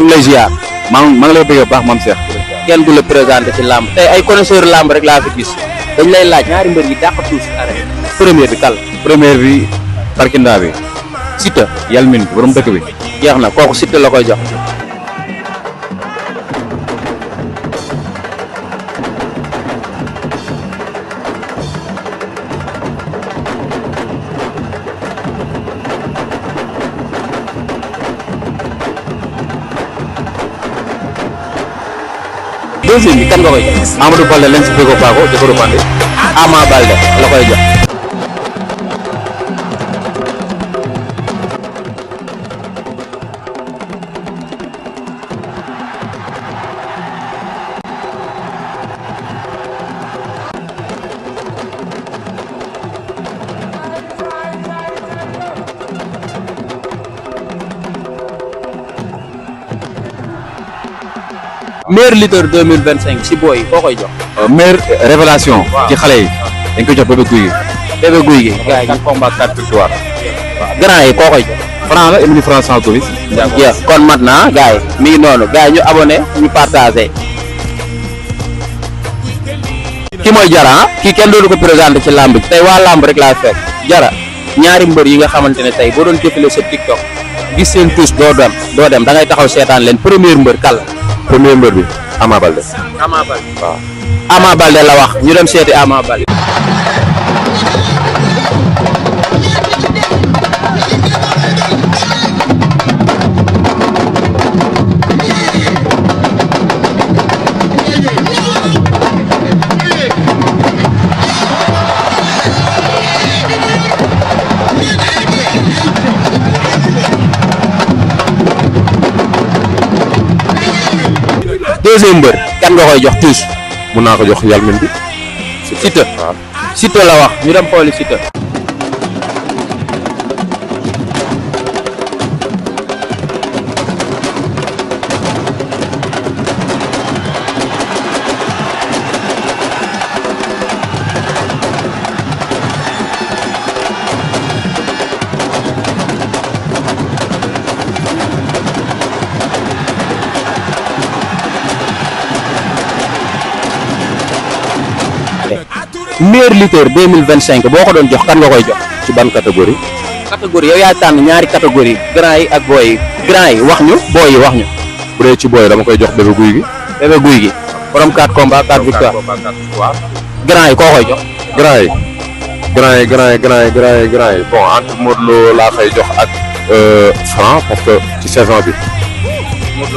ñu ngi lay ziar. maa ngi lay bëgg baax maam Cheikh. kenn du la présenté ci làmb tey ay connaisseur làmb rek laa fi gis dañ lay laaj ñaari mbër yi dàq tuus arène. première bi kal. première bi Tarkinda bi. Siteu. Yalmin borom dëkk bi. jeex na kooku Siteu la koy jox. deuxième bi kan nga koy jox. Amadou Balde leen si Fego Pago jëkkëru Bande. Ama Balde la koy jox. meilleur lutteur 2025 si booy yi koo koy jox. meilleure révélation. ci xale yi. dañ koy jox Bébé Gouy Gui. Bébé Gouy Gui. gars yi 4 combats 4 victoires. grand yi koo koy jox. Franc la Émilie France sans Gomis. jeex kon mat na gars yi mi ngi noonu gars yi ñu abonné ñu partagé. ki mooy Jara kii kenn dootu ko présenté ci làmb ji tey waa làmb rek laa fekk Jara ñaari mbër yi nga xamante ne tey boo doon défilé sa TikTok gis seen tous doo dem da ngay taxaw seetaan leen premier mbër kal. premier mbër bi Ama Balde. Ama Balde waaw. Ama Balde la wax ñu dem seeti Ama Balde. deuxième mbër kan nga koy jox tous. mun naa ko jox Yalmin bi. Siteu. waaw Siteu la wax ñu dem xooli Siteu. meilleur lutteur 2025 boo ko doon jox kan nga koy jox. ci ban catégorie. catégorie yow yaa tànn ñaari catégorie grand yi ak booy yi grand yi wax ñu booy yi wax ñu. bu dee ci booy dama koy jox Bébé Gouy Gui. Bébé Gouy Gui borom 4 combats 4 victoires. grand yi koo koy jox. grand yi bon entre Modou Lo laa koy jox ak Franc parce que ci saison bi